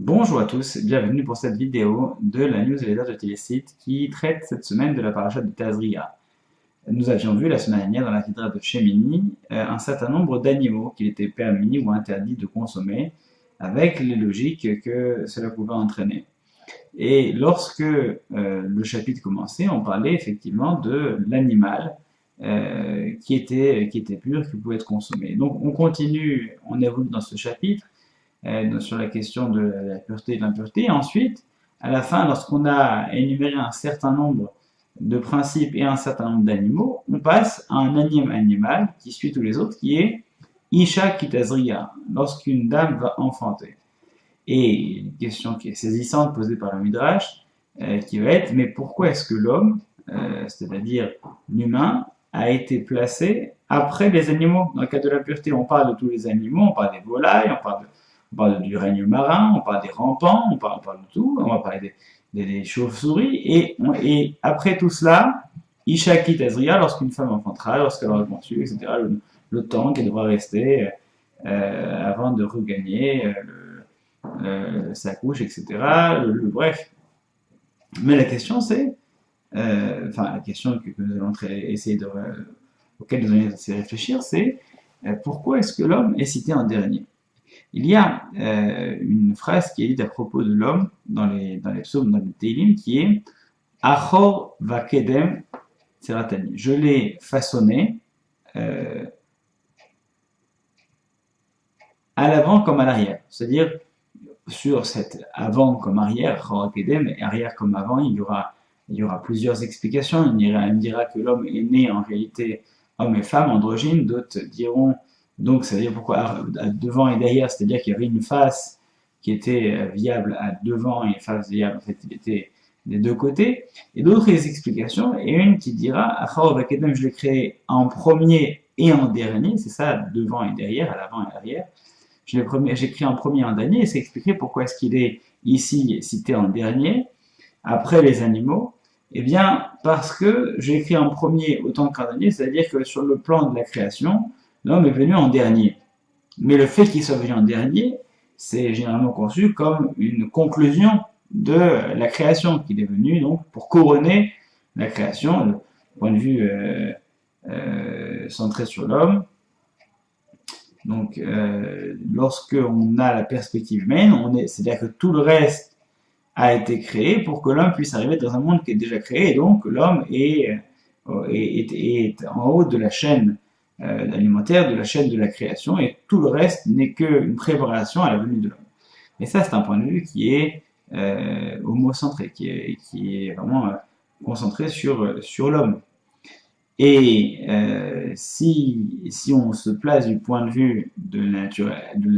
Bonjour à tous, bienvenue pour cette vidéo de la newsletter de Télésite qui traite cette semaine de la paracha de Tazria. Nous avions vu la semaine dernière dans la Hydra de Shemini un certain nombre d'animaux qu'il était permis ou interdit de consommer avec les logiques que cela pouvait entraîner. Et lorsque le chapitre commençait, on parlait effectivement de l'animal qui était pur, qui pouvait être consommé. Donc on continue, on évolue dans ce chapitre sur la question de la pureté et de l'impureté. Ensuite, à la fin, lorsqu'on a énuméré un certain nombre de principes et un certain nombre d'animaux, on passe à un énième animal qui suit tous les autres, qui est Isha Kitazriya, lorsqu'une dame va enfanter. Et une question qui est saisissante posée par le Midrash, qui va être, mais pourquoi est-ce que l'homme, c'est-à-dire l'humain, a été placé après les animaux? Dans le cas de la pureté, on parle de tous les animaux, on parle des volailles, on parle du règne marin, on parle des rampants, on parle de tout, on va parler des chauves-souris, et après tout cela, Ishaki Tazria, lorsqu'une femme enfantera, lorsqu'elle aura conçu, etc., le temps qu'elle devra rester avant de regagner sa couche, etc. Bref. Mais la question c'est, la question que nous allons essayer auquel nous allons essayer de réfléchir, c'est pourquoi est-ce que l'homme est cité en dernier? Il y a une phrase qui est dite à propos de l'homme dans les psaumes, dans les Télim, qui est Achor vakedem seratani. Je l'ai façonné à l'avant comme à l'arrière. C'est-à-dire, sur cette avant comme arrière, Achor vakedem, et arrière comme avant, il y aura plusieurs explications. On dira que l'homme est né en réalité homme et femme, androgyne. D'autres diront donc, ça veut dire pourquoi devant et derrière, c'est-à-dire qu'il y avait une face qui était viable à devant et une face viable, en fait, il était des deux côtés. Et d'autres explications, et une qui dira, Achar Vakedem, je l'ai créé en premier et en dernier, c'est ça, devant et derrière, à l'avant et à l'arrière. J'ai créé en premier et en dernier, et c'est expliqué pourquoi est-ce qu'il est ici cité en dernier, après les animaux. Eh bien, parce que j'ai écrit en premier autant qu'en dernier, c'est-à-dire que sur le plan de la création, l'homme est venu en dernier. Mais le fait qu'il soit venu en dernier, c'est généralement conçu comme une conclusion de la création, qu'il est venu donc pour couronner la création, le point de vue centré sur l'homme. Donc, lorsque on a la perspective humaine, c'est-à-dire que tout le reste a été créé pour que l'homme puisse arriver dans un monde qui est déjà créé, et donc l'homme est en haut de la chaîne alimentaire, de la chaîne de la création, et tout le reste n'est qu'une préparation à la venue de l'homme. Et ça, c'est un point de vue qui est homocentré, qui est vraiment concentré sur l'homme. Et si on se place du point de vue de la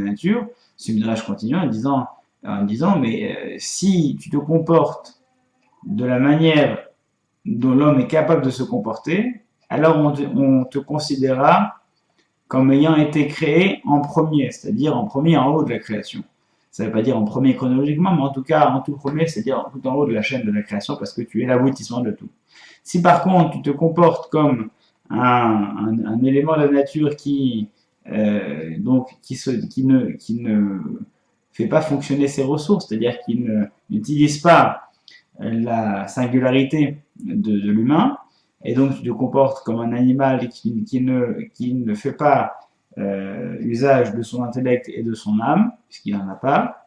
nature, ce Midrash continue en disant mais si tu te comportes de la manière dont l'homme est capable de se comporter, alors on te considérera comme ayant été créé en premier, c'est-à-dire en premier en haut de la création. Ça ne veut pas dire en premier chronologiquement, mais en tout cas en tout premier, c'est-à-dire tout en haut de la chaîne de la création, parce que tu es l'aboutissement de tout. Si par contre tu te comportes comme un élément de la nature qui ne fait pas fonctionner ses ressources, c'est-à-dire qui n'utilise pas la singularité de l'humain, et donc tu te comportes comme un animal qui ne fait pas usage de son intellect et de son âme, puisqu'il n'en a pas,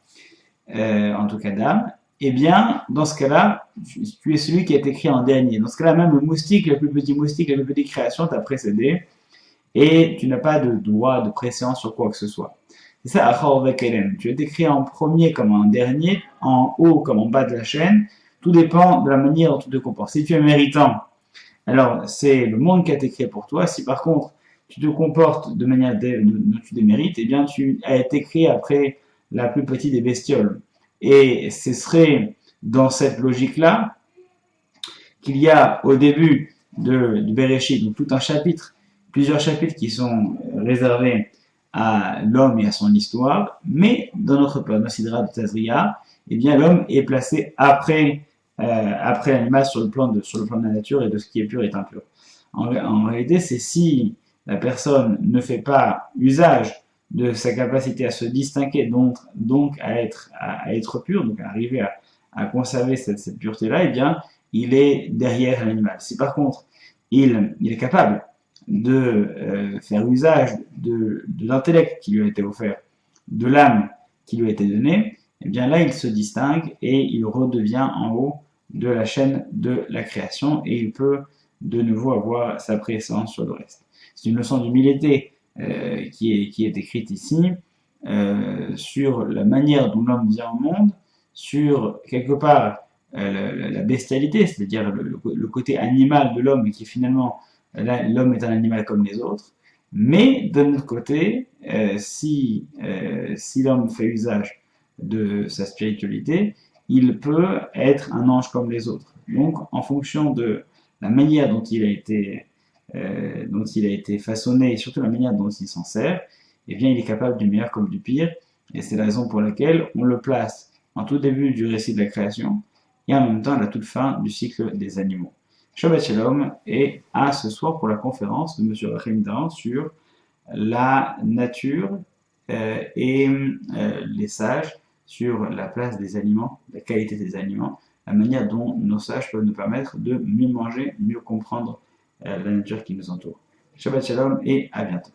en tout cas d'âme, eh bien, dans ce cas-là, tu es celui qui a été créé en dernier. Dans ce cas-là, même le moustique, le plus petit moustique, la plus petite création t'a précédé, et tu n'as pas de droit de préséance sur quoi que ce soit. C'est ça, Achor Vekelem. Tu as été créé en premier comme en dernier, en haut comme en bas de la chaîne. Tout dépend de la manière dont tu te comportes. Si tu es méritant, alors c'est le monde qui a été créé pour toi. Si par contre tu te comportes de manière dont tu démérites, eh bien tu as été créé après la plus petite des bestioles. Et ce serait dans cette logique-là qu'il y a au début du Bereshit, donc tout un chapitre, plusieurs chapitres qui sont réservés à l'homme et à son histoire, mais dans notre Sidra de Tazria, eh bien l'homme est placé après l'animal sur le plan de la nature et de ce qui est pur et impur. En réalité, c'est si la personne ne fait pas usage de sa capacité à se distinguer, donc à être pur, donc à arriver à conserver cette pureté-là, eh bien, il est derrière l'animal. Si par contre, il est capable de faire usage de l'intellect qui lui a été offert, de l'âme qui lui a été donnée, eh bien là, il se distingue et il redevient en haut de la chaîne de la création et il peut de nouveau avoir sa préséance sur le reste. C'est une leçon d'humilité qui est écrite ici sur la manière dont l'homme vient au monde, sur quelque part la bestialité, c'est-à-dire le côté animal de l'homme, et qui finalement, l'homme est un animal comme les autres. Mais d'un autre côté, si l'homme fait usage de sa spiritualité, il peut être un ange comme les autres. Donc, en fonction de la manière dont il a été façonné, et surtout la manière dont il s'en sert, eh bien, il est capable du meilleur comme du pire. Et c'est la raison pour laquelle on le place en tout début du récit de la création et en même temps à la toute fin du cycle des animaux. Shabbat Shalom et à ce soir pour la conférence de M. Rachel Dahan sur la nature et les sages, sur la place des aliments, la qualité des aliments, la manière dont nos sages peuvent nous permettre de mieux manger, mieux comprendre la nature qui nous entoure. Shabbat Shalom et à bientôt.